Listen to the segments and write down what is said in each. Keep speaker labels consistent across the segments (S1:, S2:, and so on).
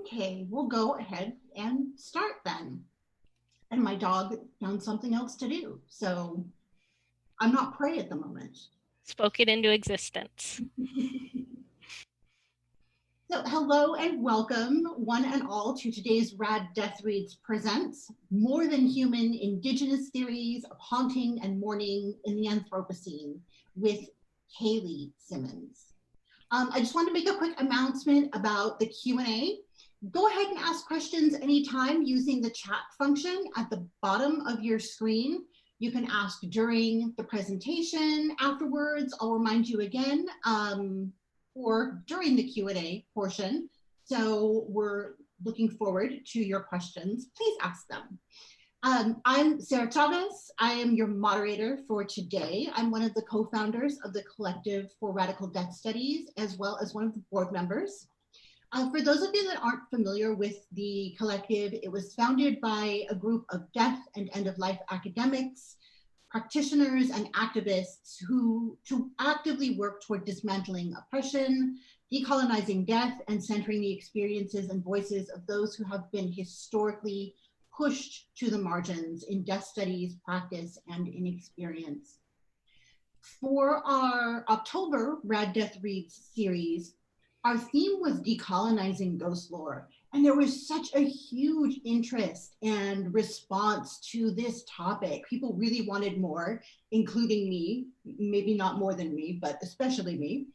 S1: Okay, we'll go ahead and start then. And my dog found something else to do, so I'm not prey at the moment.
S2: Spoke it into existence.
S1: So hello and welcome one and all to today's Rad Death Reads presents More Than Human Indigenous Theories of Haunting and Mourning in the Anthropocene with Kaylee Simmons. I just wanted to make a quick announcement about the Q&A. Go ahead and ask questions anytime using the chat function at the bottom of your screen. You can ask during the presentation, afterwards, I'll remind you again, or during the Q&A portion. So we're looking forward to your questions. Please ask them. I'm Sarah Chavez. I am your moderator for today. I'm one of the co-founders of the Collective for Radical Death Studies, as well as one of the board members. For those of you that aren't familiar with the collective, it was founded by a group of death and end-of-life academics, practitioners, and activists who actively work toward dismantling oppression, decolonizing death, and centering the experiences and voices of those who have been historically pushed to the margins in death studies, practice, and in experience. For our October Rad Death Reads series, our theme was decolonizing ghost lore, and there was such a huge interest and response to this topic. People really wanted more, including me, maybe not more than me, but especially me.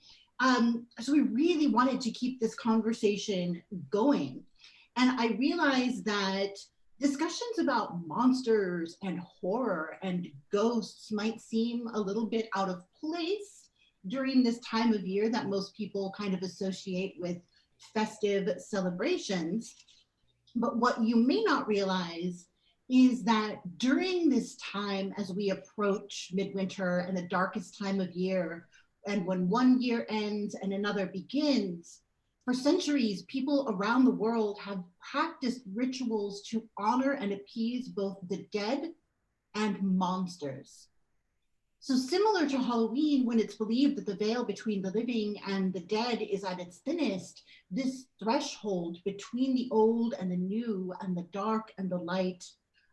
S1: So we really wanted to keep this conversation going. And I realized that discussions about monsters and horror and ghosts might seem a little bit out of place during this time of year that most people kind of associate with festive celebrations. But what you may not realize is that during this time, as we approach midwinter and the darkest time of year, and when one year ends and another begins, for centuries, people around the world have practiced rituals to honor and appease both the dead and monsters. So similar to Halloween, when it's believed that the veil between the living and the dead is at its thinnest, this threshold between the old and the new and the dark and the light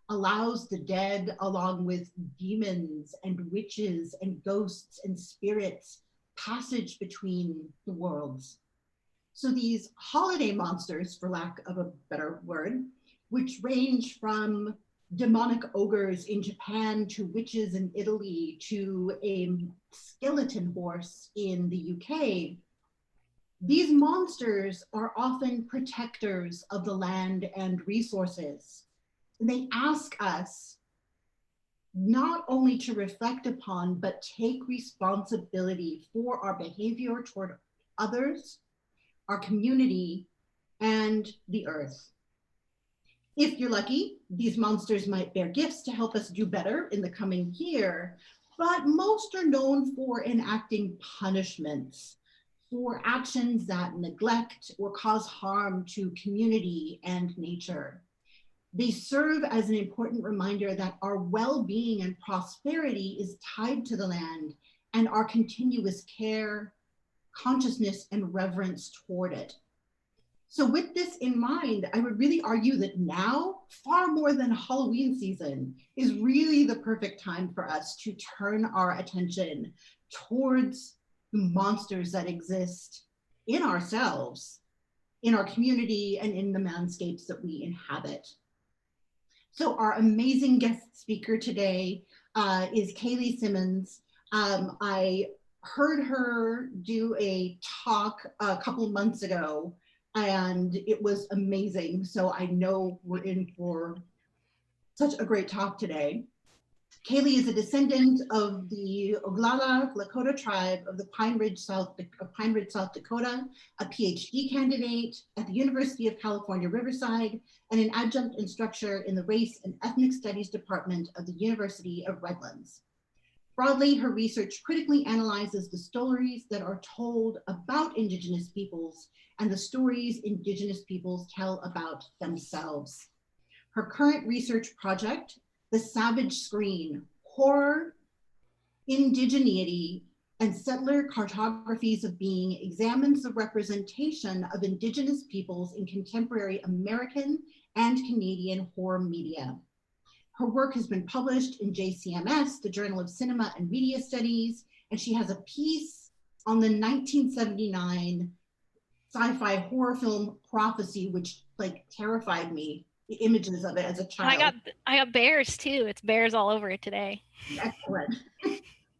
S1: allows the dead, along with demons and witches and ghosts and spirits, passage between the worlds. So these holiday monsters, for lack of a better word, which range from demonic ogres in Japan to witches in Italy to a skeleton horse in the UK, these monsters are often protectors of the land and resources. And they ask us not only to reflect upon, but take responsibility for our behavior toward others, our community, and the earth. If you're lucky, these monsters might bear gifts to help us do better in the coming year, but most are known for enacting punishments for actions that neglect or cause harm to community and nature. They serve as an important reminder that our well-being and prosperity is tied to the land and our continuous care, consciousness, and reverence toward it. So with this in mind, I would really argue that now, far more than Halloween season, is really the perfect time for us to turn our attention towards the monsters that exist in ourselves, in our community, and in the landscapes that we inhabit. So our amazing guest speaker today is Kaylee Simmons. I heard her do a talk a couple of months ago, and it was amazing. So I know we're in for such a great talk today. Kaylee is a descendant of the Oglala Lakota tribe of the Pine Ridge, South Dakota, a PhD candidate at the University of California, Riverside, and an adjunct instructor in the Race and Ethnic Studies Department of the University of Redlands. Broadly, her research critically analyzes the stories that are told about Indigenous peoples and the stories Indigenous peoples tell about themselves. Her current research project, The Savage Screen: Horror, Indigeneity, and Settler Cartographies of Being examines the representation of Indigenous peoples in contemporary American and Canadian horror media. Her work has been published in JCMS, the Journal of Cinema and Media Studies, and she has a piece on the 1979 sci-fi horror film Prophecy, which like terrified me, the images of it as a child.
S2: I got bears too. It's bears all over it today.
S1: Excellent.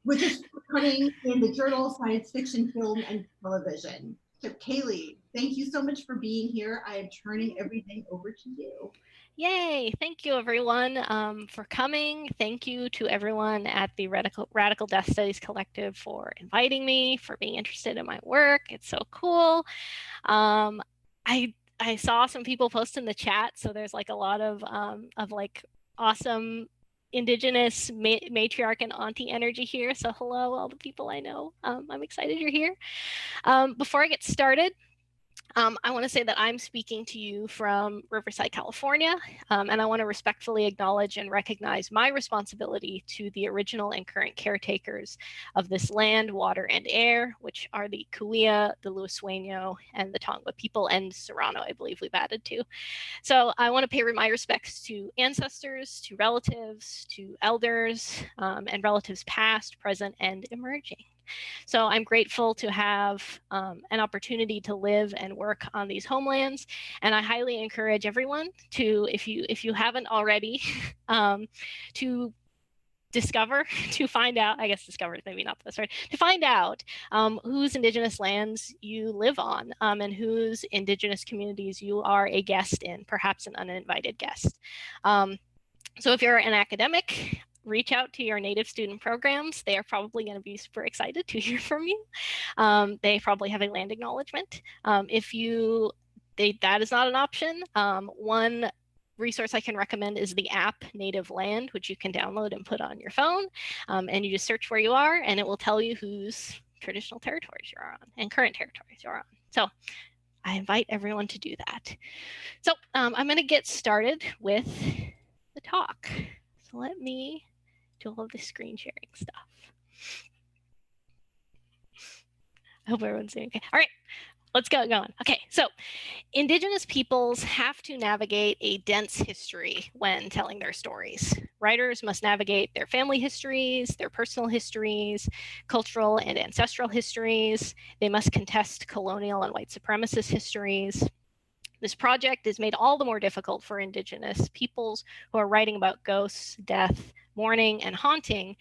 S1: Which is coming in the Journal of Science Fiction, Film, and Television. So Kaylee, thank you so much for being here. I am turning everything over to you.
S2: Yay! Thank you, everyone, for coming. Thank you to everyone at the Radical Death Studies Collective for inviting me, for being interested in my work. It's so cool. I saw some people post in the chat, so there's like a lot of like awesome Indigenous matriarch and auntie energy here. So hello, all the people I know. I'm excited you're here. Before I get started, I want to say that I'm speaking to you from Riverside, California, and I want to respectfully acknowledge and recognize my responsibility to the original and current caretakers of this land, water, and air, which are the Kuya, the Luisweño, and the Tongva people, and Serrano, I believe we've added to. So I want to pay my respects to ancestors, to relatives, to elders, and relatives past, present, and emerging. So I'm grateful to have an opportunity to live and work on these homelands, and I highly encourage everyone to, if you haven't already, to discover, to find out, I guess discover is maybe not the best word, to find out whose Indigenous lands you live on and whose Indigenous communities you are a guest in, perhaps an uninvited guest. So if you're an academic, reach out to your Native student programs. They are probably going to be super excited to hear from you. They probably have a land acknowledgement. That is not an option. One resource I can recommend is the app Native Land, which you can download and put on your phone. And you just search where you are, and it will tell you whose traditional territories you're on and current territories you're on. So I invite everyone to do that. So I'm going to get started with the talk. So let me do all of the screen sharing stuff. I hope everyone's doing okay. All right, let's get going. Okay, so Indigenous peoples have to navigate a dense history when telling their stories. Writers must navigate their family histories, their personal histories, cultural and ancestral histories. They must contest colonial and white supremacist histories. This project is made all the more difficult for Indigenous peoples who are writing about ghosts, death, mourning, and haunting,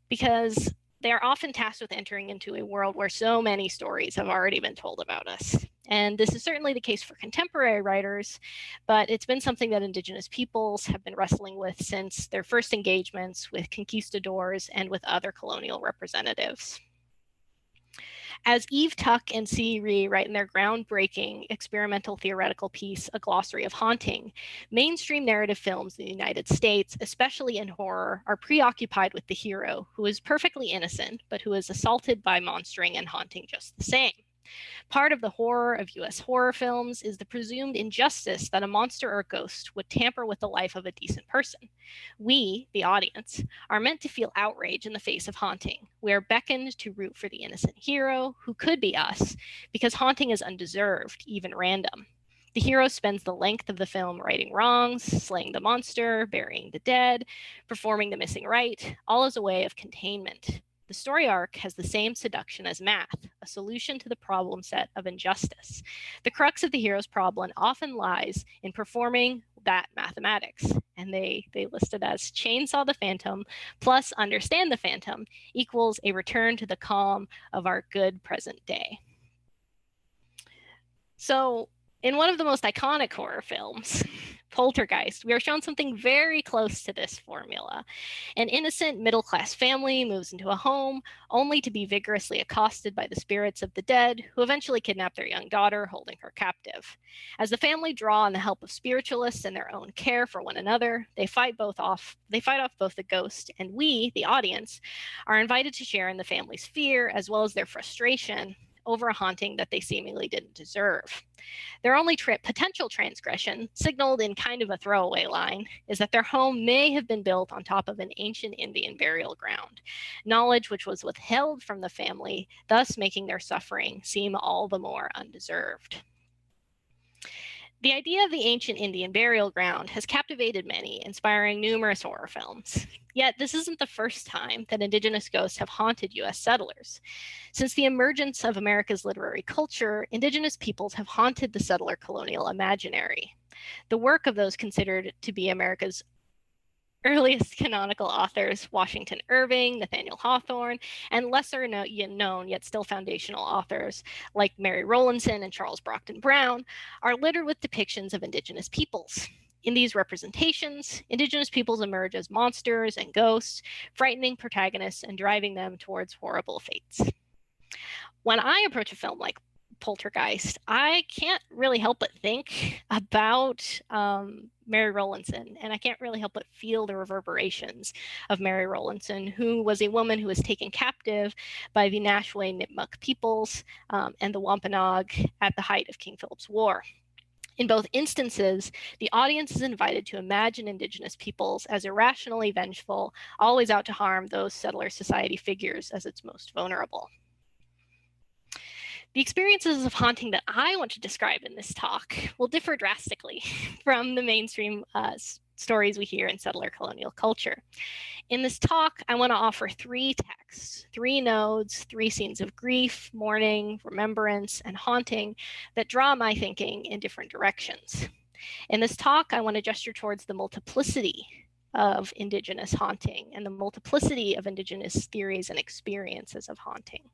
S2: because they are often tasked with entering into a world where so many stories have already been told about us. And this is certainly the case for contemporary writers, but it's been something that Indigenous peoples have been wrestling with since their first engagements with conquistadors and with other colonial representatives. As Eve Tuck and C. Ree write in their groundbreaking experimental theoretical piece, A Glossary of Haunting, mainstream narrative films in the United States, especially in horror, are preoccupied with the hero, who is perfectly innocent, but who is assaulted by monstering and haunting just the same. Part of the horror of US horror films is the presumed injustice that a monster or ghost would tamper with the life of a decent person. We, the audience, are meant to feel outrage in the face of haunting. We are beckoned to root for the innocent hero, who could be us, because haunting is undeserved, even random. The hero spends the length of the film righting wrongs, slaying the monster, burying the dead, performing the missing rite, all as a way of containment. The story arc has the same seduction as math, a solution to the problem set of injustice. The crux of the hero's problem often lies in performing that mathematics, and they list it as chainsaw the phantom plus understand the phantom equals a return to the calm of our good present day. So in one of the most iconic horror films, Poltergeist, we are shown something very close to this formula. An innocent middle-class family moves into a home only to be vigorously accosted by the spirits of the dead, who eventually kidnap their young daughter, holding her captive. As the family draw on the help of spiritualists and their own care for one another, they fight off both the ghost, and we, the audience, are invited to share in the family's fear as well as their frustration over a haunting that they seemingly didn't deserve. Their only potential transgression, signaled in kind of a throwaway line, is that their home may have been built on top of an ancient Indian burial ground, knowledge which was withheld from the family, thus making their suffering seem all the more undeserved. The idea of the ancient Indian burial ground has captivated many, inspiring numerous horror films. Yet this isn't the first time that Indigenous ghosts have haunted US settlers. Since the emergence of America's literary culture, Indigenous peoples have haunted the settler colonial imaginary. The work of those considered to be America's earliest canonical authors, Washington Irving, Nathaniel Hawthorne, and lesser known yet still foundational authors like Mary Rowlandson and Charles Brockden Brown, are littered with depictions of Indigenous peoples. In these representations, Indigenous peoples emerge as monsters and ghosts, frightening protagonists and driving them towards horrible fates. When I approach a film like Poltergeist, I can't really help but think about Mary Rowlandson, and I can't really help but feel the reverberations of Mary Rowlandson, who was a woman who was taken captive by the Nashaway Nipmuc peoples and the Wampanoag at the height of King Philip's War. In both instances, the audience is invited to imagine Indigenous peoples as irrationally vengeful, always out to harm those settler society figures as its most vulnerable. The experiences of haunting that I want to describe in this talk will differ drastically from the mainstream stories we hear in settler colonial culture. In this talk, I want to offer 3 texts, 3 nodes, 3 scenes of grief, mourning, remembrance, and haunting that draw my thinking in different directions. In this talk, I want to gesture towards the multiplicity of Indigenous haunting and the multiplicity of Indigenous theories and experiences of haunting.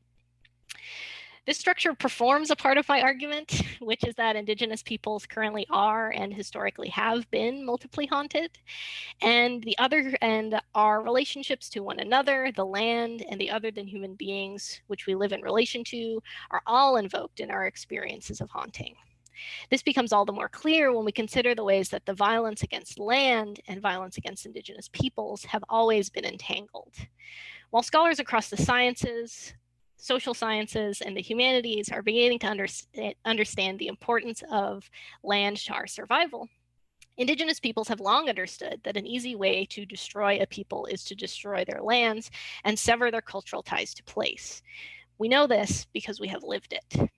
S2: This structure performs a part of my argument, which is that Indigenous peoples currently are and historically have been multiply haunted. And the other end are relationships to one another, the land, and the other than human beings, which we live in relation to, are all invoked in our experiences of haunting. This becomes all the more clear when we consider the ways that the violence against land and violence against Indigenous peoples have always been entangled. While scholars across the sciences, social sciences, and the humanities are beginning to understand the importance of land to our survival, Indigenous peoples have long understood that an easy way to destroy a people is to destroy their lands and sever their cultural ties to place. We know this because we have lived it.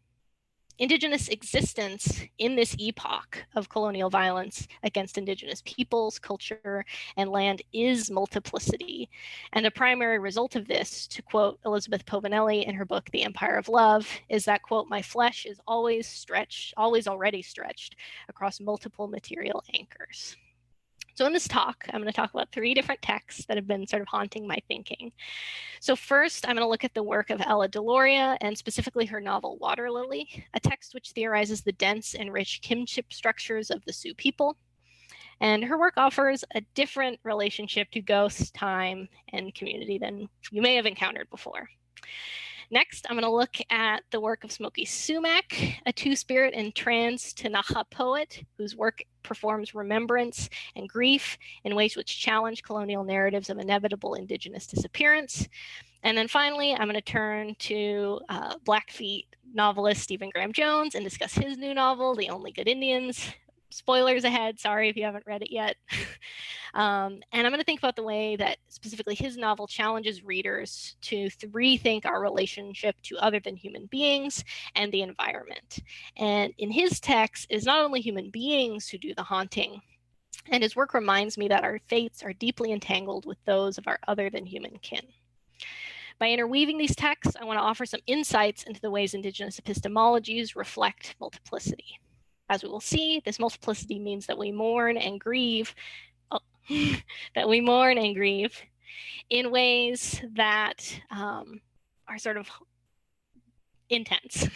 S2: Indigenous existence in this epoch of colonial violence against Indigenous peoples, culture, and land is multiplicity. And a primary result of this, to quote Elizabeth Povinelli in her book, The Empire of Love, is that, quote, "My flesh is always already stretched across multiple material anchors." So in this talk, I'm going to talk about 3 different texts that have been sort of haunting my thinking. So first, I'm going to look at the work of Ella Deloria, and specifically her novel Water Lily, a text which theorizes the dense and rich kinship structures of the Sioux people. And her work offers a different relationship to ghosts, time, and community than you may have encountered before. Next, I'm going to look at the work of Smoky Sumac, a two-spirit and trans Tanaha poet whose work performs remembrance and grief in ways which challenge colonial narratives of inevitable Indigenous disappearance. And then finally, I'm going to turn to Blackfeet novelist Stephen Graham Jones and discuss his new novel, The Only Good Indians. Spoilers ahead, sorry if you haven't read it yet. And I'm going to think about the way that specifically his novel challenges readers to rethink our relationship to other than human beings and the environment. And in his text, it is not only human beings who do the haunting, and his work reminds me that our fates are deeply entangled with those of our other than human kin. By interweaving these texts, I want to offer some insights into the ways Indigenous epistemologies reflect multiplicity. As we will see, this multiplicity means that we mourn and grieve, in ways that are sort of intense.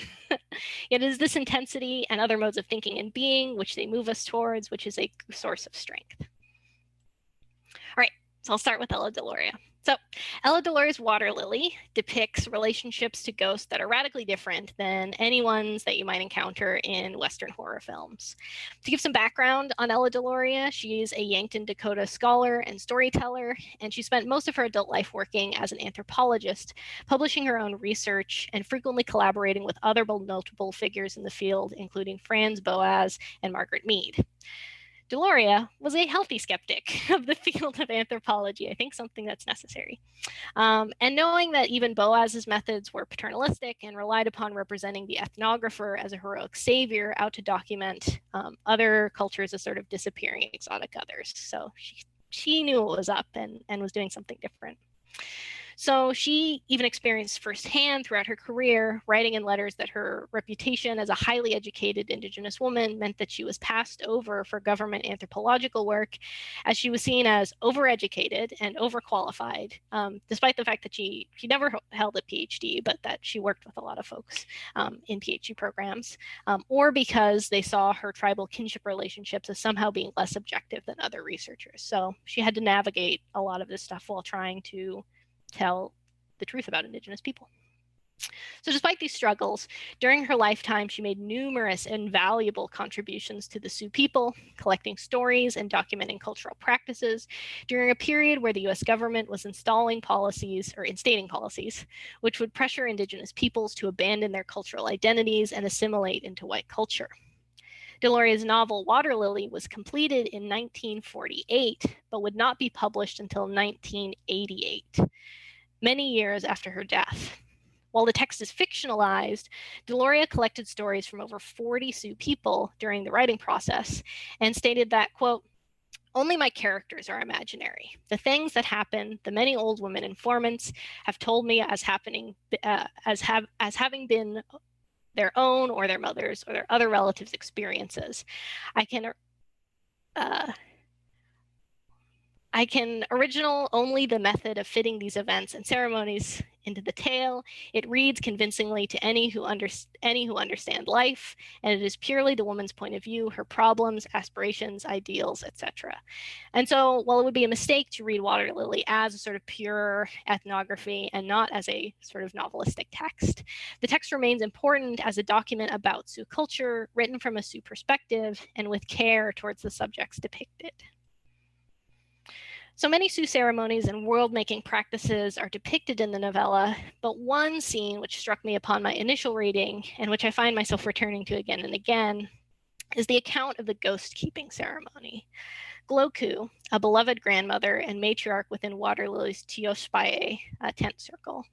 S2: It is this intensity and other modes of thinking and being which they move us towards, which is a source of strength. All right, so I'll start with Ella Deloria. So Ella Dolores Water Lily depicts relationships to ghosts that are radically different than any ones that you might encounter in Western horror films. To give some background on Ella Dolores, she's a Yankton, Dakota scholar and storyteller, and she spent most of her adult life working as an anthropologist, publishing her own research and frequently collaborating with other notable figures in the field, including Franz Boas and Margaret Mead. Deloria was a healthy skeptic of the field of anthropology, I think something that's necessary. And knowing that even Boas's methods were paternalistic and relied upon representing the ethnographer as a heroic savior out to document other cultures as sort of disappearing exotic others. So she knew what was up and was doing something different. So she even experienced firsthand throughout her career, writing in letters, that her reputation as a highly educated Indigenous woman meant that she was passed over for government anthropological work, as she was seen as overeducated and overqualified, despite the fact that she never held a PhD, but that she worked with a lot of folks in PhD programs, or because they saw her tribal kinship relationships as somehow being less objective than other researchers. So she had to navigate a lot of this stuff while trying to tell the truth about Indigenous people. So despite these struggles, during her lifetime, she made numerous and valuable contributions to the Sioux people, collecting stories and documenting cultural practices during a period where the US government was instating policies which would pressure Indigenous peoples to abandon their cultural identities and assimilate into white culture. Deloria's novel Water Lily was completed in 1948, but would not be published until 1988. Many years after her death. While the text is fictionalized, Deloria collected stories from over 40 Sioux people during the writing process and stated that, quote, "Only my characters are imaginary. The things that happen, the many old women informants have told me as having been their own or their mothers or their other relatives' experiences. I can original only the method of fitting these events and ceremonies into the tale. It reads convincingly to any who understand life, and it is purely the woman's point of view, her problems, aspirations, ideals, etc." And so, while it would be a mistake to read Water Lily as a sort of pure ethnography and not as a sort of novelistic text, the text remains important as a document about Sioux culture, written from a Sioux perspective and with care towards the subjects depicted. So many Sioux ceremonies and world-making practices are depicted in the novella, but one scene which struck me upon my initial reading, and which I find myself returning to again and again, is the account of the ghost-keeping ceremony. Gloku, a beloved grandmother and matriarch within Water Lily's Tioshpaye tent circle,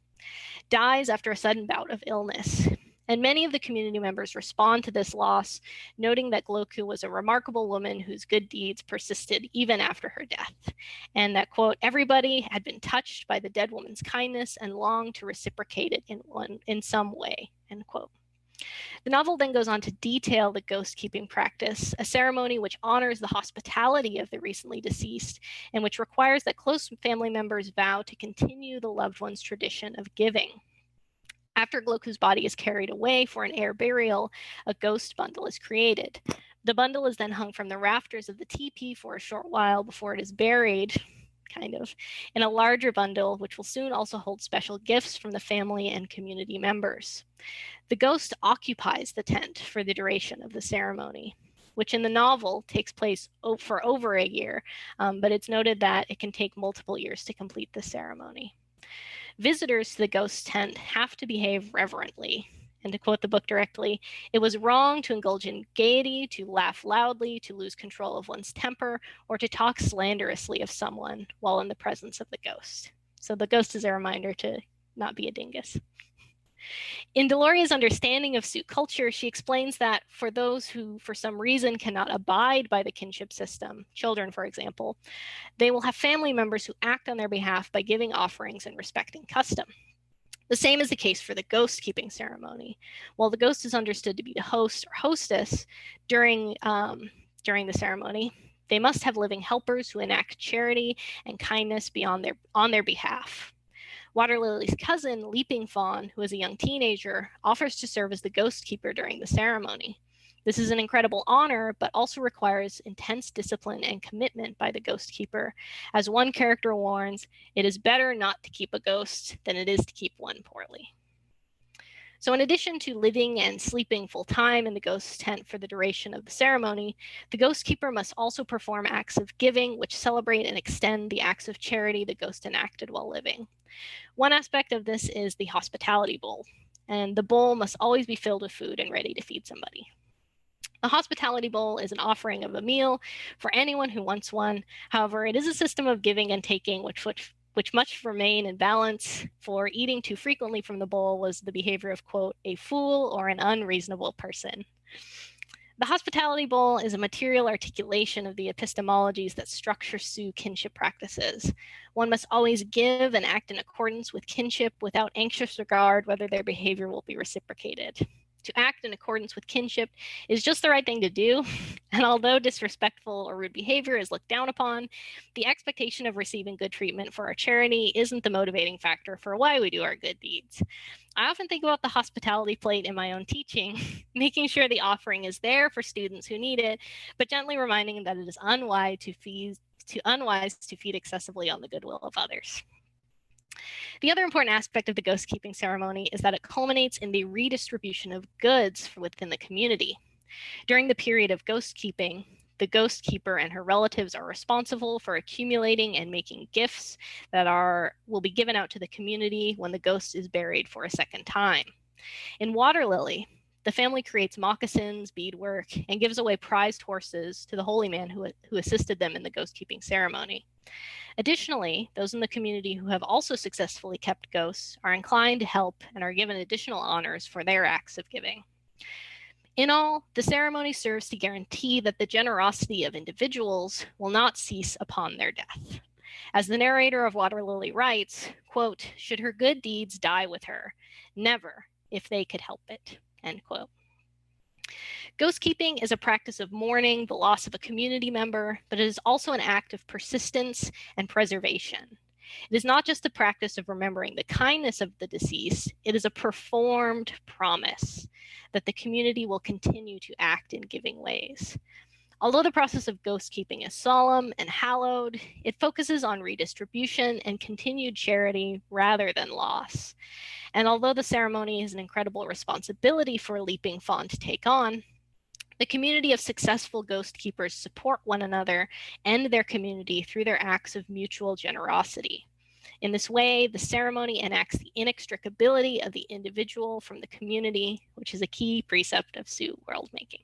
S2: dies after a sudden bout of illness. And many of the community members respond to this loss, noting that Gloku was a remarkable woman whose good deeds persisted even after her death, and that, quote, "Everybody had been touched by the dead woman's kindness and longed to reciprocate it in some way," end quote. The novel then goes on to detail the ghost-keeping practice, a ceremony which honors the hospitality of the recently deceased and which requires that close family members vow to continue the loved one's tradition of giving. After Gloku's body is carried away for an air burial, a ghost bundle is created. The bundle is then hung from the rafters of the teepee for a short while before it is buried, kind of, in a larger bundle, which will soon also hold special gifts from the family and community members. The ghost occupies the tent for the duration of the ceremony, which in the novel takes place for over a year, but it's noted that it can take multiple years to complete the ceremony. Visitors to the ghost tent have to behave reverently. And to quote the book directly, "It was wrong to indulge in gaiety, to laugh loudly, to lose control of one's temper, or to talk slanderously of someone while in the presence of the ghost." So the ghost is a reminder to not be a dingus. In Deloria's understanding of Sioux culture, she explains that for those who, for some reason, cannot abide by the kinship system, children, for example, they will have family members who act on their behalf by giving offerings and respecting custom. The same is the case for the ghost-keeping ceremony. While the ghost is understood to be the host or hostess during the ceremony, they must have living helpers who enact charity and kindness on their behalf. Water Lily's cousin, Leaping Fawn, who is a young teenager, offers to serve as the ghost keeper during the ceremony. This is an incredible honor, but also requires intense discipline and commitment by the ghost keeper. As one character warns, it is better not to keep a ghost than it is to keep one poorly. So in addition to living and sleeping full time in the ghost tent for the duration of the ceremony, the ghost keeper must also perform acts of giving, which celebrate and extend the acts of charity the ghost enacted while living. One aspect of this is the hospitality bowl, and the bowl must always be filled with food and ready to feed somebody. The hospitality bowl is an offering of a meal for anyone who wants one. However, it is a system of giving and taking which must remain in balance, for eating too frequently from the bowl was the behavior of, quote, a fool or an unreasonable person. The hospitality bowl is a material articulation of the epistemologies that structure Sioux kinship practices. One must always give and act in accordance with kinship without anxious regard whether their behavior will be reciprocated. To act in accordance with kinship is just the right thing to do, and although disrespectful or rude behavior is looked down upon, the expectation of receiving good treatment for our charity isn't the motivating factor for why we do our good deeds. I often think about the hospitality plate in my own teaching, making sure the offering is there for students who need it, but gently reminding them that it is unwise to feed excessively on the goodwill of others. The other important aspect of the ghost keeping ceremony is that it culminates in the redistribution of goods within the community. During the period of ghost keeping, the ghost keeper and her relatives are responsible for accumulating and making gifts that will be given out to the community when the ghost is buried for a second time. In Water Lily, the family creates moccasins, beadwork, and gives away prized horses to the holy man who assisted them in the ghost keeping ceremony. Additionally, those in the community who have also successfully kept ghosts are inclined to help and are given additional honors for their acts of giving. In all, the ceremony serves to guarantee that the generosity of individuals will not cease upon their death. As the narrator of Water Lily writes, quote, should her good deeds die with her? Never, if they could help it, end quote. Ghost keeping is a practice of mourning the loss of a community member, but it is also an act of persistence and preservation. It is not just the practice of remembering the kindness of the deceased, it is a performed promise that the community will continue to act in giving ways. Although the process of ghost keeping is solemn and hallowed, it focuses on redistribution and continued charity rather than loss. And although the ceremony is an incredible responsibility for a leaping fawn to take on, the community of successful ghost keepers support one another and their community through their acts of mutual generosity. In this way, the ceremony enacts the inextricability of the individual from the community, which is a key precept of Sioux world making.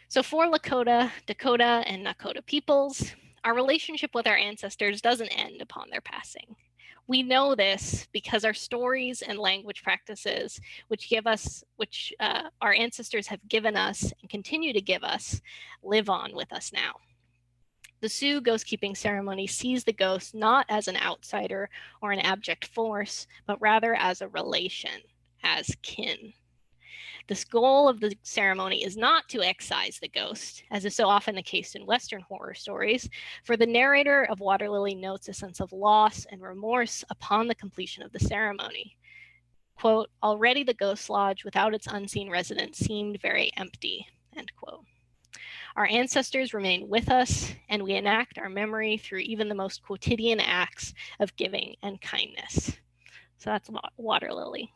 S2: So for Lakota, Dakota, and Nakota peoples, our relationship with our ancestors doesn't end upon their passing. We know this because our stories and language practices, which our ancestors have given us and continue to give us, live on with us now. The Sioux ghost keeping ceremony sees the ghost not as an outsider or an abject force, but rather as a relation, as kin. This goal of the ceremony is not to excise the ghost, as is so often the case in Western horror stories, for the narrator of Water Lily notes a sense of loss and remorse upon the completion of the ceremony. Quote, already the ghost lodge without its unseen resident seemed very empty, end quote. Our ancestors remain with us, and we enact our memory through even the most quotidian acts of giving and kindness. So that's Water Lily.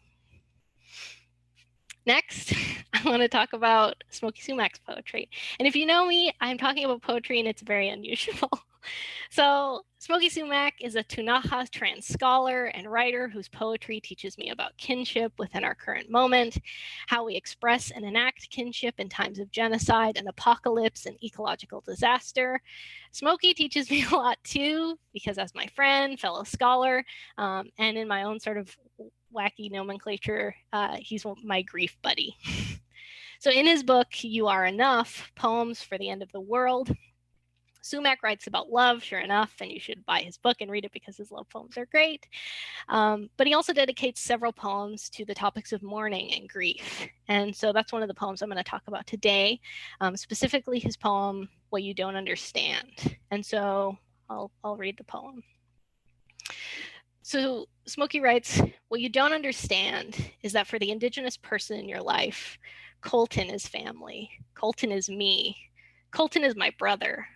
S2: Next, I want to talk about Smoky Sumac's poetry. And if you know me, I'm talking about poetry and it's very unusual. So Smoky Sumac is a Tunaha trans scholar and writer whose poetry teaches me about kinship within our current moment, how we express and enact kinship in times of genocide and apocalypse and ecological disaster. Smoky teaches me a lot too, because as my friend, fellow scholar, and in my own sort of wacky nomenclature, he's my grief buddy. So in his book, You Are Enough, Poems for the End of the World, Sumac writes about love, sure enough, and you should buy his book and read it because his love poems are great. But he also dedicates several poems to the topics of mourning and grief. And so that's one of the poems I'm going to talk about today, specifically his poem, What You Don't Understand. And so I'll read the poem. So Smoky writes, what you don't understand is that for the Indigenous person in your life, Colton is family. Colton is me. Colton is my brother.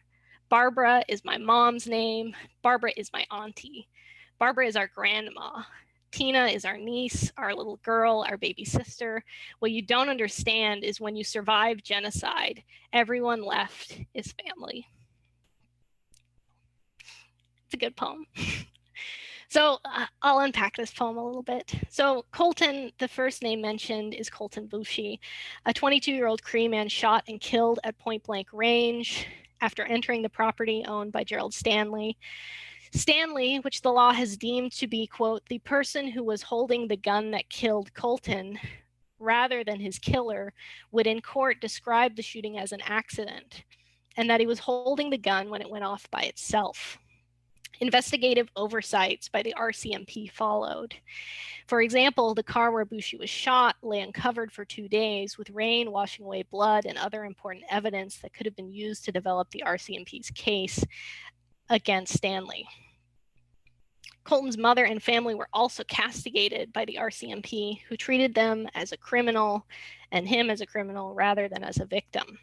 S2: Barbara is my mom's name. Barbara is my auntie. Barbara is our grandma. Tina is our niece, our little girl, our baby sister. What you don't understand is when you survive genocide, everyone left is family. It's a good poem. So I'll unpack this poem a little bit. So Colton, the first name mentioned is Colton Bushey, a 22-year-old Cree man shot and killed at point blank range after entering the property owned by Gerald Stanley. Stanley, which the law has deemed to be, quote, the person who was holding the gun that killed Colton, rather than his killer, would in court describe the shooting as an accident, and that he was holding the gun when it went off by itself. Investigative oversights by the RCMP followed. For example, the car where Bushey was shot lay uncovered for 2 days, with rain washing away blood and other important evidence that could have been used to develop the RCMP's case against Stanley. Colton's mother and family were also castigated by the RCMP, who treated them as a criminal and him as a criminal rather than as a victim.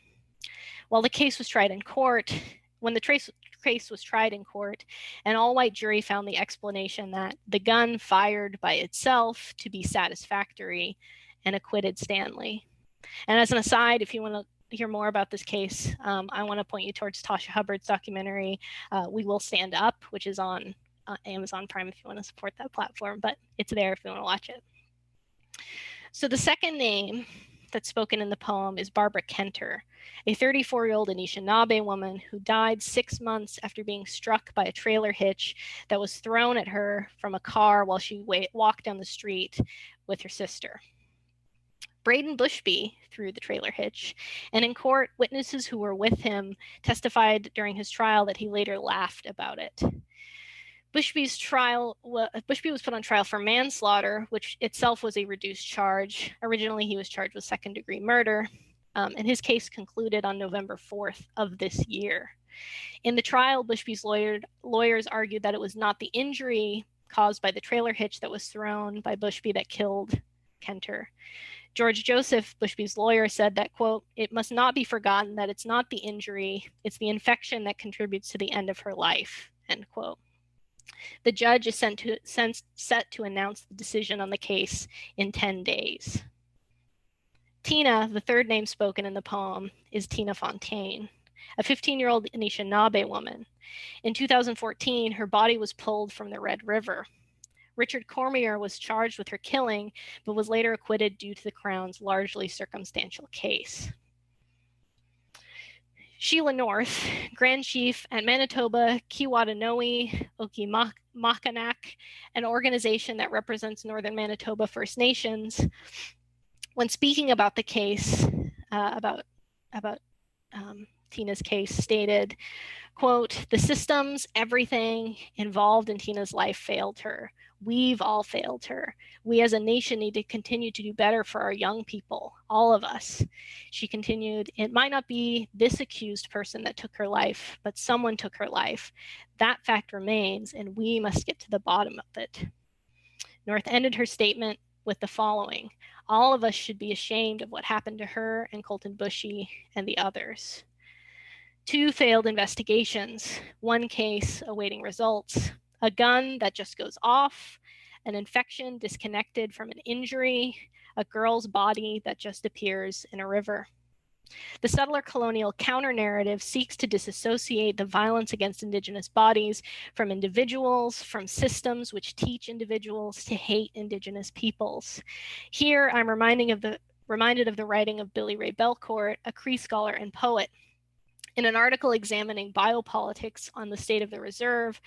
S2: While the case was tried in court, when the case was tried in court, an all-white jury found the explanation that the gun fired by itself to be satisfactory and acquitted Stanley. And as an aside, if you want to hear more about this case, I want to point you towards Tasha Hubbard's documentary, We Will Stand Up, which is on Amazon Prime if you want to support that platform, but it's there if you want to watch it. So the second name that's spoken in the poem is Barbara Kenter, a 34-year-old Anishinaabe woman who died 6 months after being struck by a trailer hitch that was thrown at her from a car while she walked down the street with her sister. Braden Bushby threw the trailer hitch, and in court, witnesses who were with him testified during his trial that he later laughed about it. Bushby was put on trial for manslaughter, which itself was a reduced charge. Originally, he was charged with second-degree murder, and his case concluded on November 4th of this year. In the trial, Bushby's lawyers argued that it was not the injury caused by the trailer hitch that was thrown by Bushby that killed Kenter. George Joseph, Bushby's lawyer, said that, quote, it must not be forgotten that it's not the injury, it's the infection that contributes to the end of her life, end quote. The judge is set to announce the decision on the case in 10 days. Tina, the third name spoken in the poem, is Tina Fontaine, a 15-year-old Anishinaabe woman. In 2014, her body was pulled from the Red River. Richard Cormier was charged with her killing, but was later acquitted due to the Crown's largely circumstantial case. Sheila North, Grand Chief at Manitoba Keewatin Okimakanak, an organization that represents Northern Manitoba First Nations, when speaking about the case, about Tina's case, stated, quote, the systems, everything involved in Tina's life failed her. We've all failed her. We as a nation need to continue to do better for our young people, all of us. She continued, it might not be this accused person that took her life, but someone took her life. That fact remains, and we must get to the bottom of it. North ended her statement with the following: all of us should be ashamed of what happened to her and Colton Bushey and the others. 2 failed investigations, 1 case awaiting results, a gun that just goes off, an infection disconnected from an injury, a girl's body that just appears in a river. The settler colonial counter-narrative seeks to disassociate the violence against Indigenous bodies from individuals, from systems which teach individuals to hate Indigenous peoples. Here, I'm reminded of the writing of Billy Ray Belcourt, a Cree scholar and poet. In an article examining biopolitics on the state of the reserve,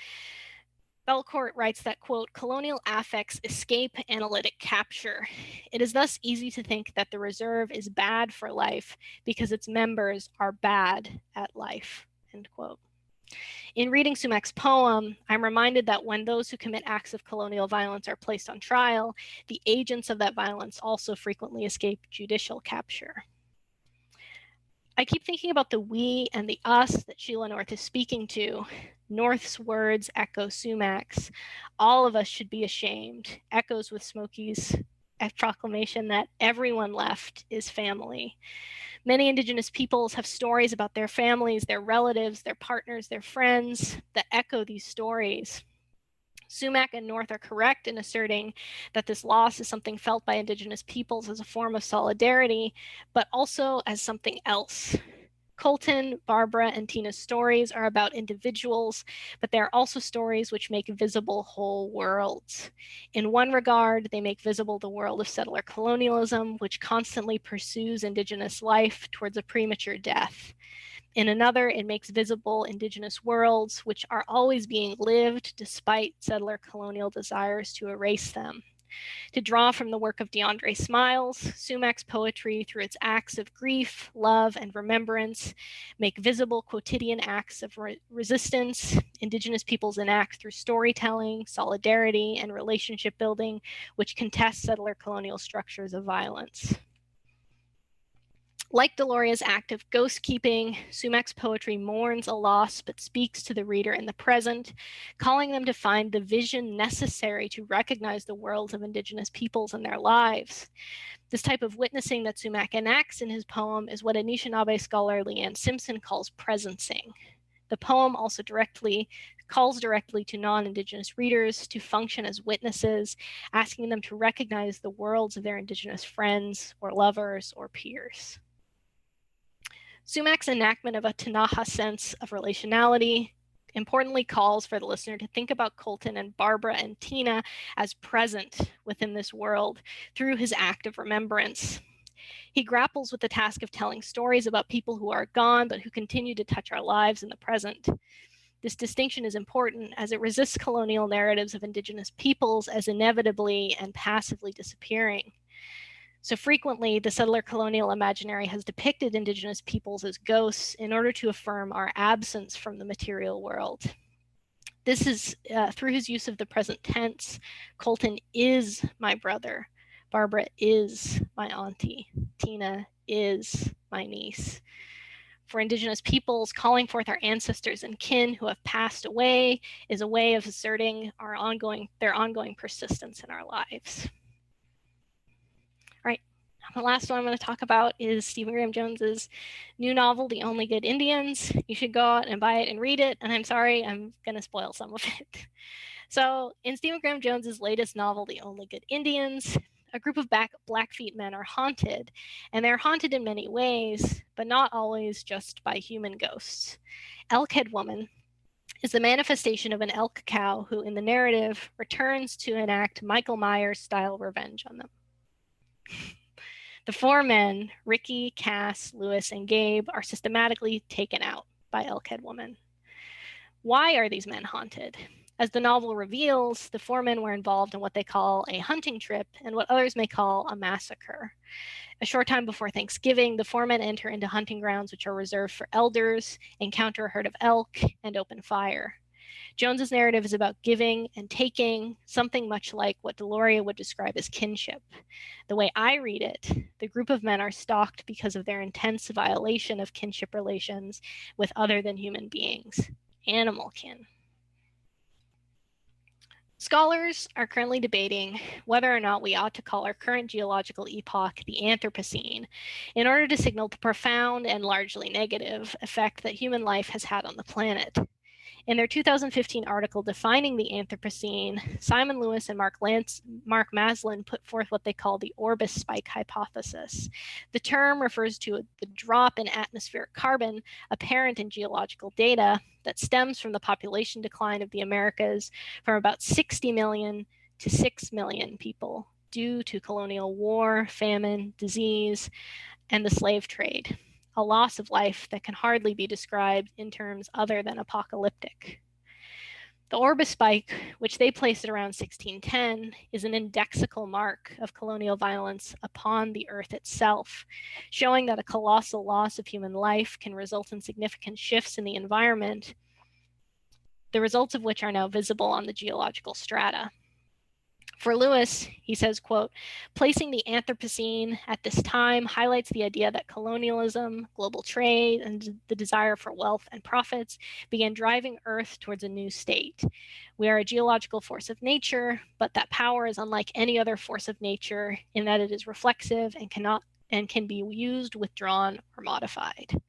S2: Belcourt writes that, quote, colonial affects escape analytic capture. It is thus easy to think that the reserve is bad for life because its members are bad at life, end quote. In reading Sumac's poem, I'm reminded that when those who commit acts of colonial violence are placed on trial, the agents of that violence also frequently escape judicial capture. I keep thinking about the we and the us that Sheila North is speaking to. North's words echo Sumac's. All of us should be ashamed, echoes with Smoky's a proclamation that everyone left is family. Many Indigenous peoples have stories about their families, their relatives, their partners, their friends that echo these stories. Sumac and North are correct in asserting that this loss is something felt by Indigenous peoples as a form of solidarity, but also as something else. Colton, Barbara, and Tina's stories are about individuals, but they're also stories which make visible whole worlds. In one regard, they make visible the world of settler colonialism, which constantly pursues Indigenous life towards a premature death. In another, it makes visible Indigenous worlds, which are always being lived despite settler colonial desires to erase them. To draw from the work of DeAndre Smiles, Sumac's poetry, through its acts of grief, love, and remembrance, make visible quotidian acts of resistance Indigenous peoples enact through storytelling, solidarity, and relationship building, which contest settler colonial structures of violence. Like Deloria's act of ghost keeping, Sumac's poetry mourns a loss but speaks to the reader in the present, calling them to find the vision necessary to recognize the worlds of Indigenous peoples and their lives. This type of witnessing that Sumac enacts in his poem is what Anishinaabe scholar Leanne Simpson calls presencing. The poem also calls directly to non-Indigenous readers to function as witnesses, asking them to recognize the worlds of their Indigenous friends or lovers or peers. Sumac's enactment of a Tanaha sense of relationality importantly calls for the listener to think about Colton and Barbara and Tina as present within this world through his act of remembrance. He grapples with the task of telling stories about people who are gone but who continue to touch our lives in the present. This distinction is important as it resists colonial narratives of Indigenous peoples as inevitably and passively disappearing. So frequently, the settler colonial imaginary has depicted Indigenous peoples as ghosts in order to affirm our absence from the material world. This is through his use of the present tense. Colton is my brother. Barbara is my auntie. Tina is my niece. For Indigenous peoples, calling forth our ancestors and kin who have passed away is a way of asserting their ongoing persistence in our lives. All right. The last one I'm going to talk about is Stephen Graham Jones's new novel, The Only Good Indians. You should go out and buy it and read it. And I'm sorry, I'm going to spoil some of it. So in Stephen Graham Jones's latest novel, The Only Good Indians, a group of Blackfeet men are haunted. And they're haunted in many ways, but not always just by human ghosts. Elkhead Woman is the manifestation of an elk cow who, in the narrative, returns to enact Michael Myers-style revenge on them. The four men, Ricky, Cass, Lewis, and Gabe, are systematically taken out by Elkhead Woman. Why are these men haunted? As the novel reveals, the four men were involved in what they call a hunting trip and what others may call a massacre. A short time before Thanksgiving, the four men enter into hunting grounds which are reserved for elders, encounter a herd of elk, and open fire. Jones's narrative is about giving and taking, something much like what Deloria would describe as kinship. The way I read it, the group of men are stalked because of their intense violation of kinship relations with other than human beings, animal kin. Scholars are currently debating whether or not we ought to call our current geological epoch the Anthropocene in order to signal the profound and largely negative effect that human life has had on the planet. In their 2015 article defining the Anthropocene, Simon Lewis and Mark Maslin put forth what they call the Orbis spike hypothesis. The term refers to the drop in atmospheric carbon apparent in geological data that stems from the population decline of the Americas from about 60 million to 6 million people due to colonial war, famine, disease, and the slave trade. A loss of life that can hardly be described in terms other than apocalyptic. The Orbis spike, which they placed at around 1610, is an indexical mark of colonial violence upon the Earth itself, showing that a colossal loss of human life can result in significant shifts in the environment, the results of which are now visible on the geological strata. For Lewis, he says, quote, placing the Anthropocene at this time highlights the idea that colonialism, global trade, and the desire for wealth and profits began driving Earth towards a new state. We are a geological force of nature, but that power is unlike any other force of nature in that it is reflexive and can be used, withdrawn, or modified.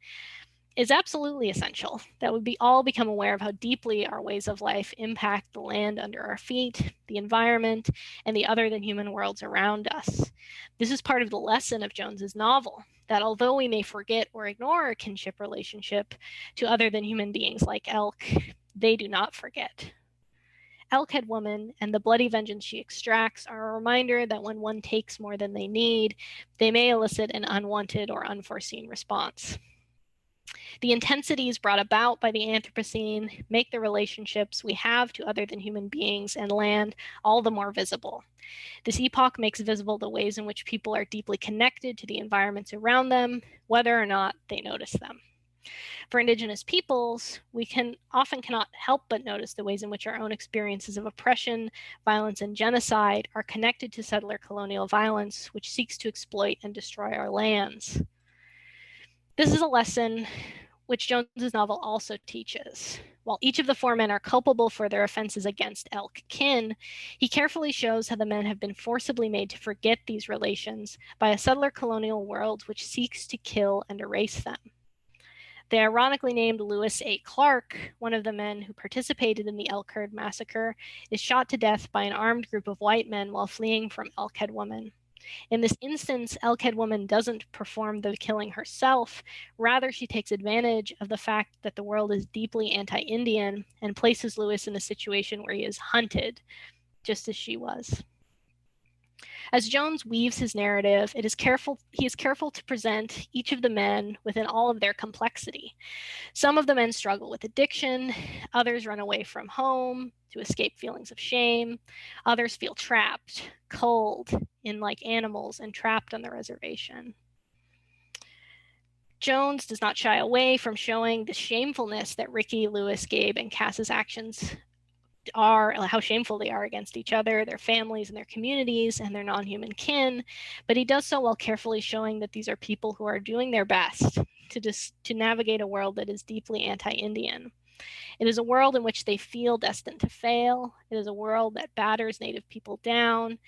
S2: Is absolutely essential that we all become aware of how deeply our ways of life impact the land under our feet, the environment, and the other than human worlds around us. This is part of the lesson of Jones's novel, that although we may forget or ignore our kinship relationship to other than human beings like elk, they do not forget. Elkhead Woman and the bloody vengeance she extracts are a reminder that when one takes more than they need, they may elicit an unwanted or unforeseen response. The intensities brought about by the Anthropocene make the relationships we have to other than human beings and land all the more visible. This epoch makes visible the ways in which people are deeply connected to the environments around them, whether or not they notice them. For Indigenous peoples, we often cannot help but notice the ways in which our own experiences of oppression, violence, and genocide are connected to settler colonial violence, which seeks to exploit and destroy our lands. This is a lesson which Jones's novel also teaches. While each of the four men are culpable for their offenses against elk kin, he carefully shows how the men have been forcibly made to forget these relations by a settler colonial world which seeks to kill and erase them. The ironically named Lewis A. Clark, one of the men who participated in the Elkherd massacre, is shot to death by an armed group of white men while fleeing from Elkhead Woman. In this instance, Elkhead Woman doesn't perform the killing herself. Rather, she takes advantage of the fact that the world is deeply anti-Indian and places Lewis in a situation where he is hunted, just as she was. As Jones weaves his narrative, he is careful to present each of the men within all of their complexity. Some of the men struggle with addiction, others run away from home to escape feelings of shame, others feel trapped, cold, in like animals and trapped on the reservation. Jones does not shy away from showing the shamefulness that Ricky, Lewis, Gabe, and Cass's actions are, how shameful they are against each other, their families, and their communities, and their non-human kin, but he does so while carefully showing that these are people who are doing their best to navigate a world that is deeply anti-Indian. It is a world in which they feel destined to fail. It is a world that batters Native people down.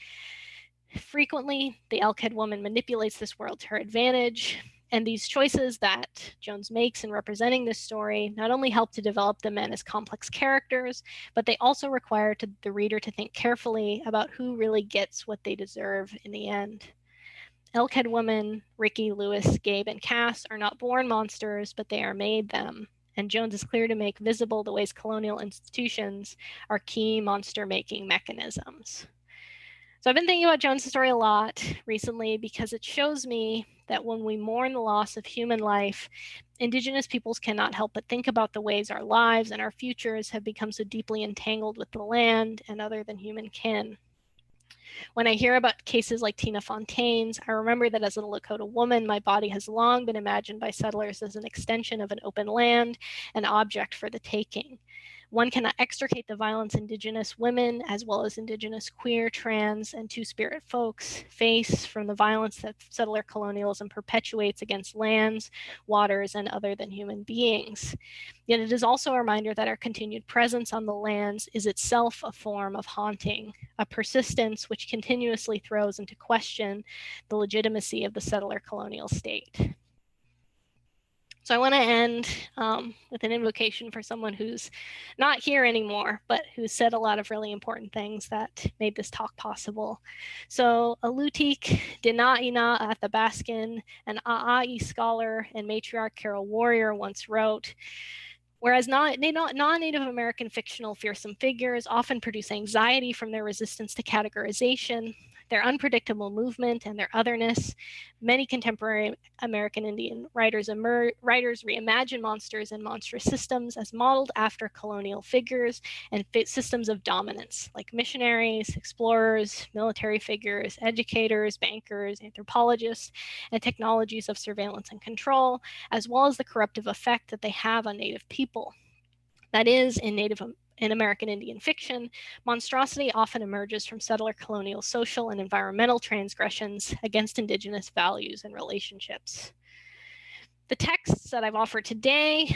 S2: Frequently, the Elkhead Woman manipulates this world to her advantage. And these choices that Jones makes in representing this story not only help to develop the men as complex characters, but they also require the reader to think carefully about who really gets what they deserve in the end. Elkhead Woman, Ricky, Lewis, Gabe, and Cass are not born monsters, but they are made them. And Jones is clear to make visible the ways colonial institutions are key monster-making mechanisms. So I've been thinking about Jones' story a lot recently because it shows me that when we mourn the loss of human life, Indigenous peoples cannot help but think about the ways our lives and our futures have become so deeply entangled with the land and other than human kin. When I hear about cases like Tina Fontaine's, I remember that as a Lakota woman, my body has long been imagined by settlers as an extension of an open land, an object for the taking. One cannot extricate the violence Indigenous women, as well as Indigenous queer, trans, and two-spirit folks face from the violence that settler colonialism perpetuates against lands, waters, and other than human beings. Yet it is also a reminder that our continued presence on the lands is itself a form of haunting, a persistence which continuously throws into question the legitimacy of the settler colonial state. So I want to end with an invocation for someone who's not here anymore, but who said a lot of really important things that made this talk possible. So Alutik Dina'ina Athabaskan, an A'ai scholar and matriarch Carol Warrior once wrote, whereas non-Native American fictional fearsome figures often produce anxiety from their resistance to categorization, their unpredictable movement, and their otherness, many contemporary American Indian writers reimagine monsters and monstrous systems as modeled after colonial figures and systems of dominance, like missionaries, explorers, military figures, educators, bankers, anthropologists, and technologies of surveillance and control, as well as the corruptive effect that they have on Native people. That is, in Native In American Indian fiction, monstrosity often emerges from settler colonial social and environmental transgressions against Indigenous values and relationships. The texts that I've offered today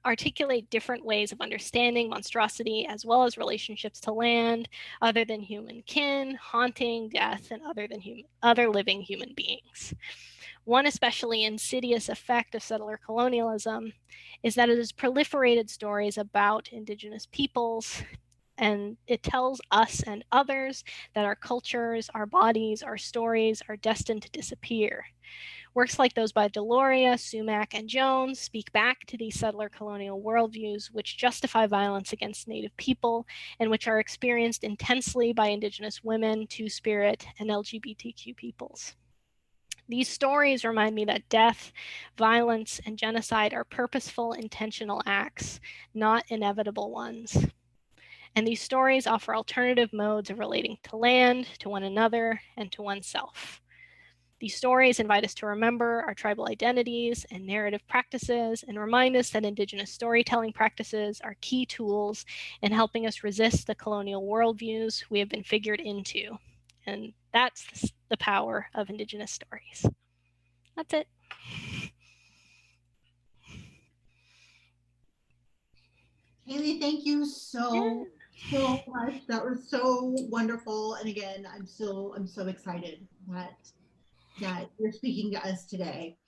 S2: articulate different ways of understanding monstrosity as well as relationships to land, other than human kin, haunting, death, and other living human beings. One especially insidious effect of settler colonialism is that it has proliferated stories about Indigenous peoples, and it tells us and others that our cultures, our bodies, our stories are destined to disappear. Works like those by Deloria, Sumac, and Jones speak back to these settler colonial worldviews which justify violence against Native people and which are experienced intensely by Indigenous women, Two-Spirit, and LGBTQ peoples. These stories remind me that death, violence, and genocide are purposeful, intentional acts, not inevitable ones. And these stories offer alternative modes of relating to land, to one another, and to oneself. These stories invite us to remember our tribal identities and narrative practices and remind us that Indigenous storytelling practices are key tools in helping us resist the colonial worldviews we have been figured into. And that's the power of Indigenous stories. That's it.
S1: Haley, thank you so much. That was so wonderful. And again, I'm so excited that you're speaking to us today.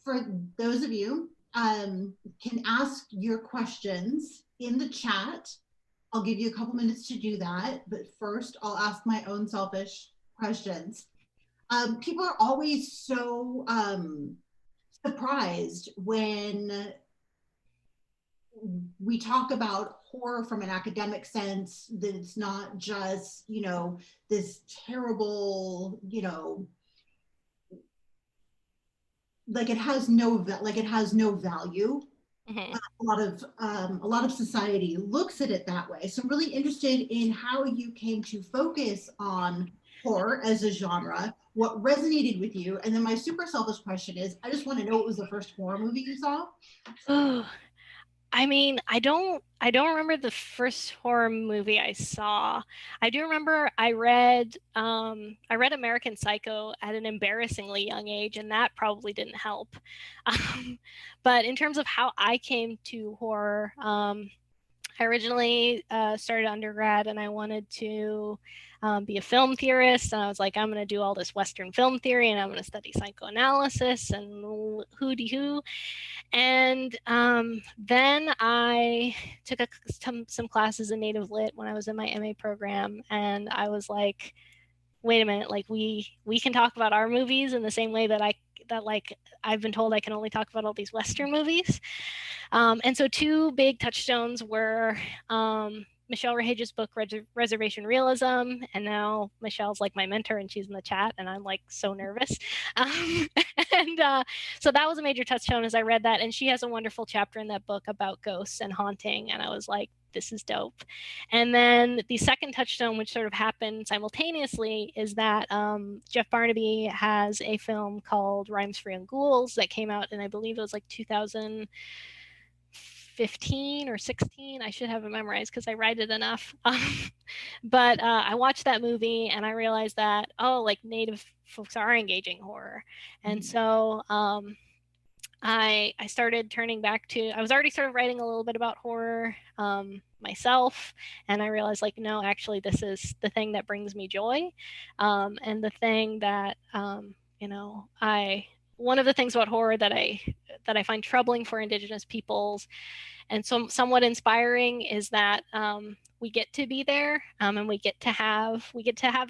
S1: For those of you can ask your questions in the chat. I'll give you a couple minutes to do that, but first I'll ask my own selfish questions. People are always so surprised when we talk about horror from an academic sense, that it's not just, you know, this terrible, you know, like it has no value.
S2: Mm-hmm.
S1: A lot of society looks at it that way. So I'm really interested in how you came to focus on horror as a genre, what resonated with you, and then my super selfish question is, I just want to know what was the first horror movie you saw?
S2: Oh, I mean, I don't remember the first horror movie I saw. I do remember I read American Psycho at an embarrassingly young age, and that probably didn't help. But in terms of how I came to horror, I originally started undergrad and I wanted to be a film theorist. And I was like, I'm going to do all this Western film theory and I'm going to study psychoanalysis and who. And then I took some classes in Native Lit when I was in my MA program. And I was like, wait a minute, like we can talk about our movies in the same way that I've been told I can only talk about all these Western movies. And so two big touchstones were Michelle Rahage's book, Reservation Realism. And now Michelle's like my mentor and she's in the chat and I'm like so nervous. And so that was a major touchstone as I read that. And she has a wonderful chapter in that book about ghosts and haunting. And I was like, this is dope. And then the second touchstone, which sort of happened simultaneously, is that Jeff Barnaby has a film called Rhymes for Young Ghouls that came out, and I believe it was like 2015 or 16. I should have it memorized because I write it enough. But I watched that movie and I realized that, oh, like Native folks are engaging horror. And so I started turning back to, I was already sort of writing a little bit about horror myself, and I realized like, no, actually this is the thing that brings me joy, and the thing that, you know, one of the things about horror that I find troubling for Indigenous peoples and somewhat inspiring is that we get to be there, and we get to have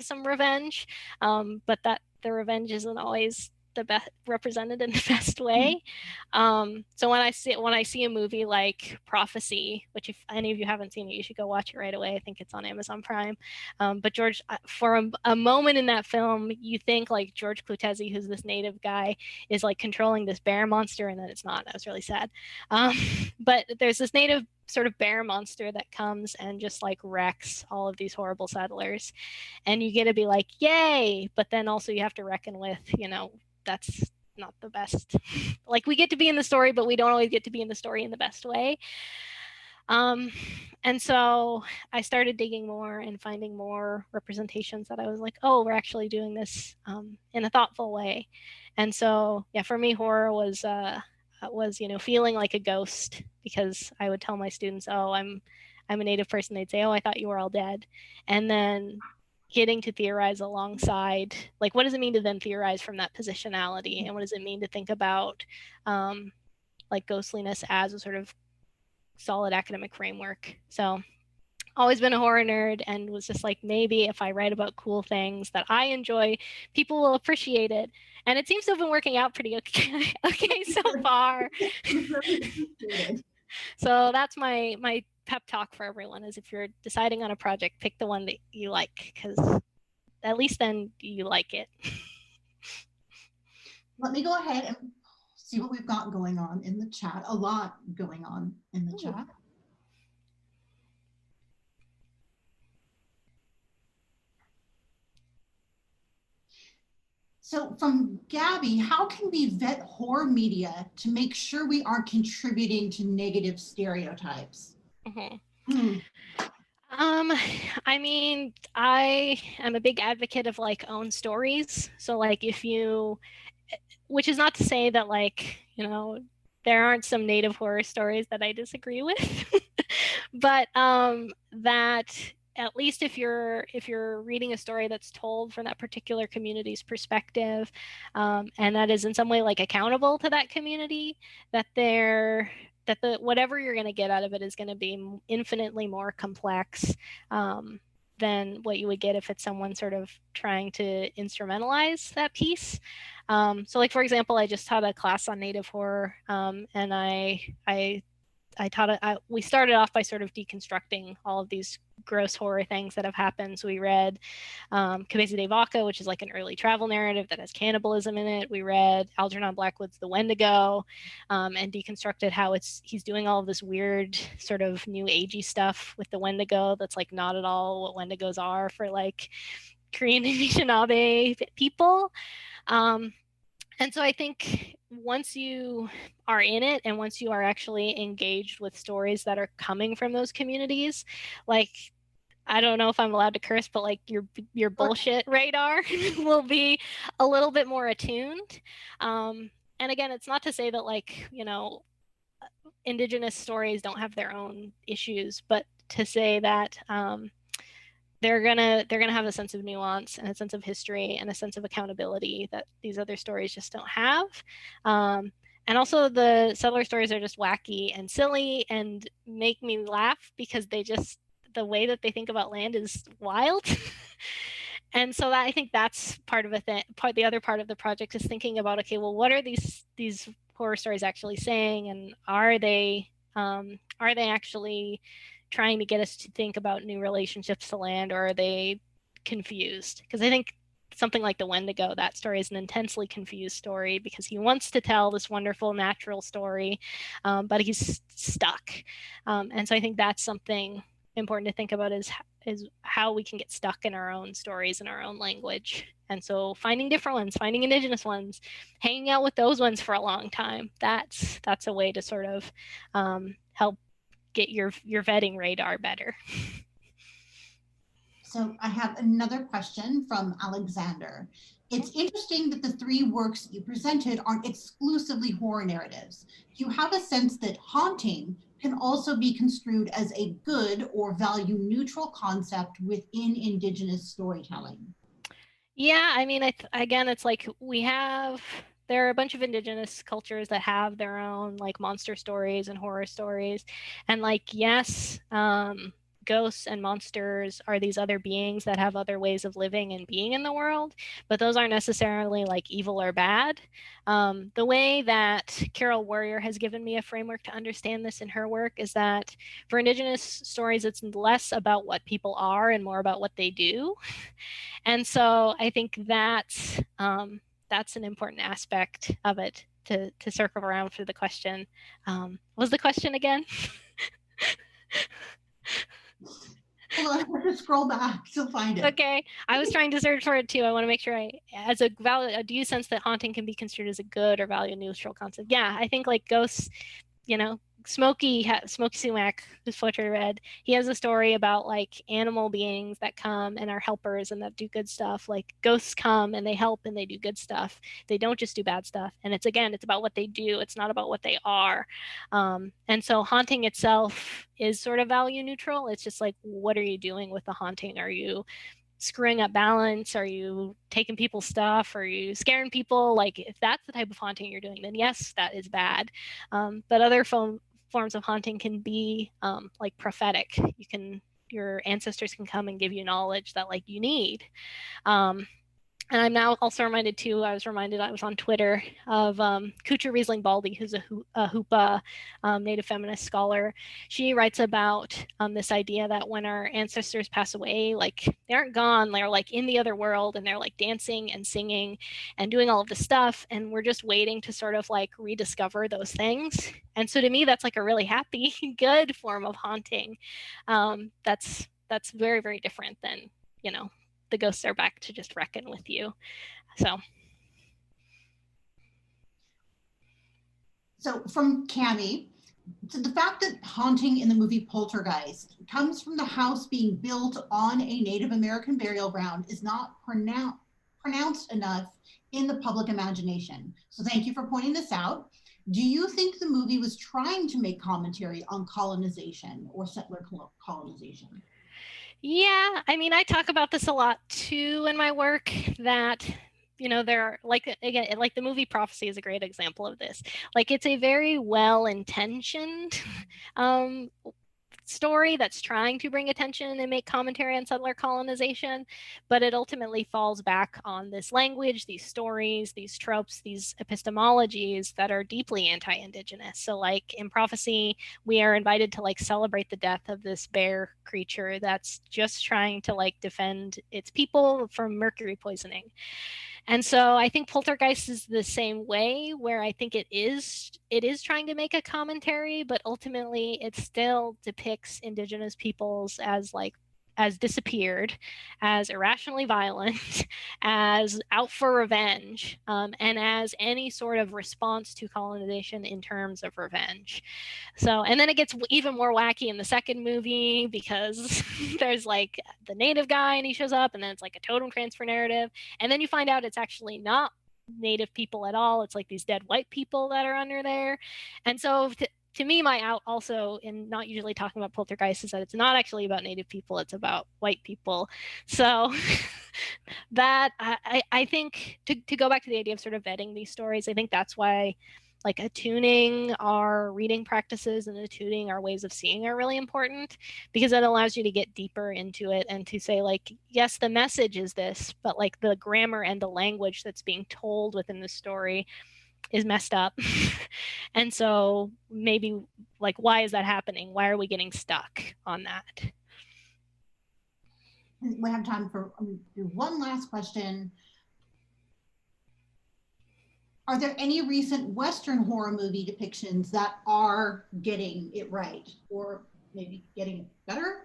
S2: some revenge, but that the revenge isn't always the best represented in the best way. So when I see a movie like Prophecy, which if any of you haven't seen it, you should go watch it right away. I think it's on Amazon Prime. But George, for a moment in that film, you think like George Clutesi, who's this Native guy, is like controlling this bear monster, and then it's not. That was really sad. But there's this Native sort of bear monster that comes and just like wrecks all of these horrible settlers, and you get to be like, yay, but then also you have to reckon with, you know, that's not the best. Like, we get to be in the story, but we don't always get to be in the story in the best way. And so I started digging more and finding more representations that I was like, oh, we're actually doing this in a thoughtful way. And so, yeah, for me, horror was feeling like a ghost, because I would tell my students, oh, I'm a Native person. They'd say, oh, I thought you were all dead. And then getting to theorize alongside, like, what does it mean to then theorize from that positionality? And what does it mean to think about like ghostliness as a sort of solid academic framework? So always been a horror nerd, and was just like, maybe if I write about cool things that I enjoy, people will appreciate it. And it seems to have been working out pretty okay so far. So that's my pep talk for everyone, is if you're deciding on a project, pick the one that you like, because at least then you like it.
S1: Let me go ahead and see what we've got going on in the chat. A lot going on in the chat. So from Gabby, how can we vet horror media to make sure we aren't contributing to negative stereotypes?
S2: I mean, I am a big advocate of like own stories. So like, if you, which is not to say that like, there aren't some Native horror stories that I disagree with, but that at least if you're reading a story that's told from that particular community's perspective, and that is in some way like accountable to that community, that whatever you're going to get out of it is going to be infinitely more complex than what you would get if it's someone sort of trying to instrumentalize that piece. So like, for example, I just taught a class on Native horror, and we started off by sort of deconstructing all of these gross horror things that have happened. So we read Cabeza de Vaca, which is like an early travel narrative that has cannibalism in it. We read Algernon Blackwood's The Wendigo, and deconstructed how he's doing all of this weird sort of new agey stuff with the Wendigo that's like not at all what Wendigos are for like Korean and Anishinaabe people. And so I think once you are in it, and once you are actually engaged with stories that are coming from those communities, like, I don't know if I'm allowed to curse, but like your bullshit radar will be a little bit more attuned. And again, it's not to say that like, Indigenous stories don't have their own issues, but to say that they're gonna have a sense of nuance and a sense of history and a sense of accountability that these other stories just don't have. And also the settler stories are just wacky and silly and make me laugh, because the way that they think about land is wild. And so I think that's part of the other part of the project is thinking about, okay, well, what are these horror stories actually saying, and are they actually trying to get us to think about new relationships to land, or are they confused? Because I think something like the Wendigo, that story is an intensely confused story, because he wants to tell this wonderful natural story, but he's stuck. And so I think that's something important to think about, is how we can get stuck in our own stories and our own language. And so finding different ones, finding Indigenous ones, hanging out with those ones for a long time, that's a way to sort of help get your vetting radar better.
S1: So I have another question from Alexander. It's interesting that the 3 works you presented aren't exclusively horror narratives. Do you have a sense that haunting can also be construed as a good or value neutral concept within Indigenous storytelling?
S2: Yeah, I mean, again, it's like there are a bunch of Indigenous cultures that have their own like monster stories and horror stories. And like, yes, ghosts and monsters are these other beings that have other ways of living and being in the world, but those aren't necessarily like evil or bad. The way that Carol Warrior has given me a framework to understand this in her work is that for Indigenous stories, it's less about what people are and more about what they do. And so I think that's an important aspect of it to circle around for the question. What was the question again?
S1: Hold on, I have to scroll back to find it.
S2: Okay, I was trying to search for it too. I want to make sure as a value, do you sense that haunting can be construed as a good or value neutral concept? Yeah, I think like ghosts, Smoky Sumac, whose poetry I read, he has a story about like animal beings that come and are helpers and that do good stuff. Like ghosts come and they help and they do good stuff. They don't just do bad stuff. And it's about what they do. It's not about what they are. And so haunting itself is sort of value neutral. It's just like, what are you doing with the haunting? Are you screwing up balance? Are you taking people's stuff? Are you scaring people? Like if that's the type of haunting you're doing, then yes, that is bad. But other forms of haunting can be like prophetic. Your ancestors can come and give you knowledge that like you need. And I'm now also reminded too, I was on Twitter of Kucha Riesling Baldy, who's a Hoopa Native feminist scholar. She writes about this idea that when our ancestors pass away, like they aren't gone, they're like in the other world and they're like dancing and singing and doing all of this stuff. And we're just waiting to sort of like rediscover those things. And so to me, that's like a really happy, good form of haunting. That's very, very different than, the ghosts are back to just reckon with you.
S1: So from Cami, so the fact that haunting in the movie Poltergeist comes from the house being built on a Native American burial ground is not pronounced enough in the public imagination. So thank you for pointing this out. Do you think the movie was trying to make commentary on colonization or settler colonization?
S2: Yeah, I mean, I talk about this a lot too in my work, that there are like the movie Prophecy is a great example of this. Like it's a very well-intentioned story that's trying to bring attention and make commentary on settler colonization, but it ultimately falls back on this language, these stories, these tropes, these epistemologies that are deeply anti-Indigenous. So like in Prophecy, we are invited to like celebrate the death of this bear creature that's just trying to like defend its people from mercury poisoning. And so I think Poltergeist is the same way, where I think it is trying to make a commentary, but ultimately it still depicts Indigenous peoples as disappeared, as irrationally violent, as out for revenge, and as any sort of response to colonization in terms of revenge. So, and then it gets even more wacky in the second movie, because there's like the native guy and he shows up, and then it's like a totem transfer narrative. And then you find out it's actually not native people at all. It's like these dead white people that are under there. And so to me, my out also in not usually talking about Poltergeist is that it's not actually about native people, it's about white people. So that I think to go back to the idea of sort of vetting these stories, I think that's why like attuning our reading practices and attuning our ways of seeing are really important, because it allows you to get deeper into it and to say like, yes, the message is this, but like the grammar and the language that's being told within the story is messed up. And so maybe like, why is that happening? Why are we getting stuck on that?
S1: We have time for one last question. Are there any recent Western horror movie depictions that are getting it right, or maybe getting it better?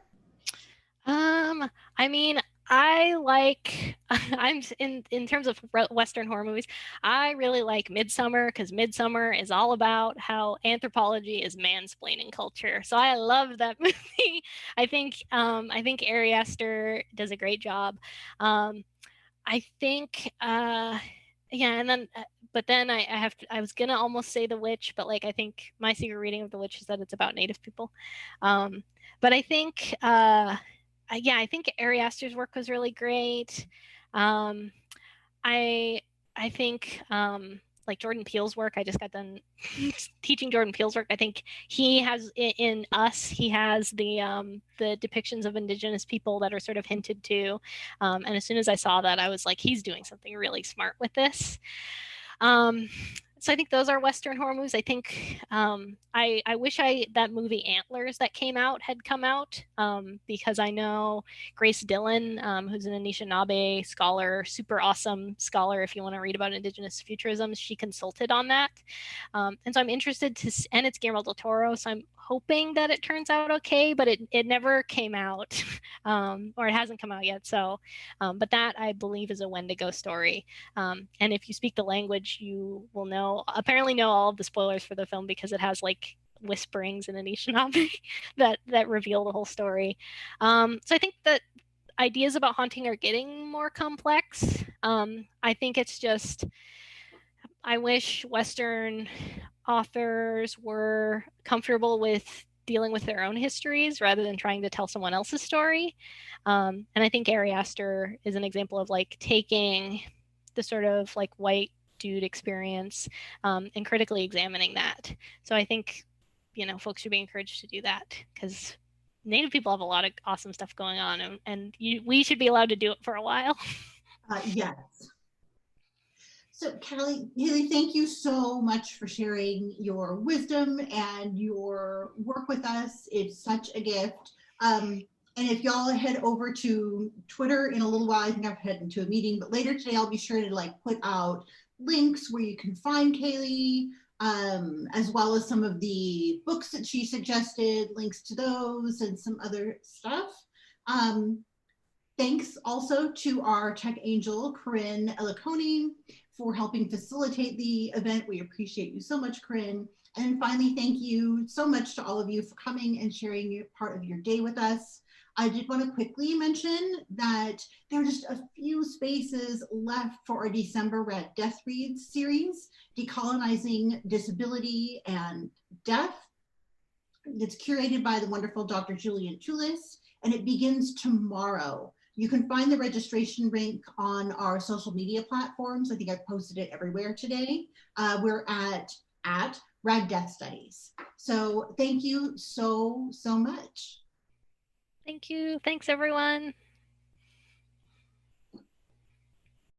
S2: I mean, I like I'm in terms of Western horror movies, I really like Midsummer, because Midsummer is all about how anthropology is mansplaining culture. So I love that movie. I think Ari Aster does a great job. I think yeah, and then but then I was gonna almost say The Witch, but like I think my secret reading of The Witch is that it's about Native people. But I think yeah, I think Ari Aster's work was really great. I think like Jordan Peele's work, I just got done teaching Jordan Peele's work. I think he has in Us, he has the depictions of Indigenous people that are sort of hinted to. And as soon as I saw that, I was like, he's doing something really smart with this. So I think those are Western horror movies. I think I wish that movie Antlers that came out had come out, because I know Grace Dillon, who's an Anishinaabe scholar, super awesome scholar. If you want to read about Indigenous futurism, she consulted on that, and so I'm interested to. And it's Guillermo del Toro, so I'm hoping that it turns out okay. But it never came out, or it hasn't come out yet. So, but that I believe is a Wendigo story. And if you speak the language, you will apparently know all of the spoilers for the film because it has like whisperings in Anishinaabe that reveal the whole story. So I think that ideas about haunting are getting more complex. I think it's just, I wish Western authors were comfortable with dealing with their own histories rather than trying to tell someone else's story. And I think Ari Aster is an example of like taking the sort of like white dude experience, and critically examining that. So I think, folks should be encouraged to do that because Native people have a lot of awesome stuff going on, and we should be allowed to do it for a while.
S1: Yes. So Haley, thank you so much for sharing your wisdom and your work with us. It's such a gift. And if y'all head over to Twitter in a little while, I think I've head into a meeting, but later today I'll be sure to like put out links where you can find Kaylee, as well as some of the books that she suggested, links to those and some other stuff. Thanks also to our tech angel, Corinne Eliconi, for helping facilitate the event. We appreciate you so much, Corinne. And then finally, thank you so much to all of you for coming and sharing part of your day with us. I did want to quickly mention that there are just a few spaces left for our December Red Death Reads series, Decolonizing Disability and Death. It's curated by the wonderful Dr. Julian Chulis, and it begins tomorrow. You can find the registration link on our social media platforms. I think I've posted it everywhere today. We're at Rad Death Studies. So thank you so much.
S2: Thank you. Thanks, everyone.